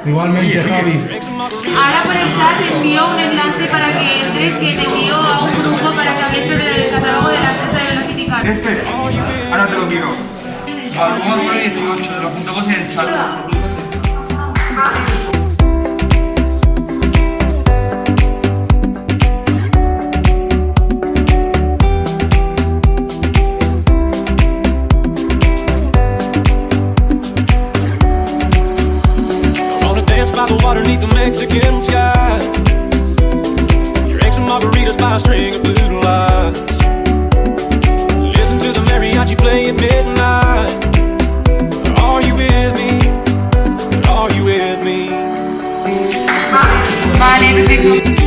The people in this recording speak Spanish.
Igualmente, Javi. Ahora por el chat te envío un enlace para que entres, que te envío a un grupo para que hables sobre el catálogo de la empresa de Velocity Car. Ahora te lo miro. Alguno número 18, te lo junto con el chat. By the water beneath the Mexican sky, drink some margaritas by a string of blue lights. Listen to the mariachi play at midnight. Are you with me? Are you with me? Vale, perfecto.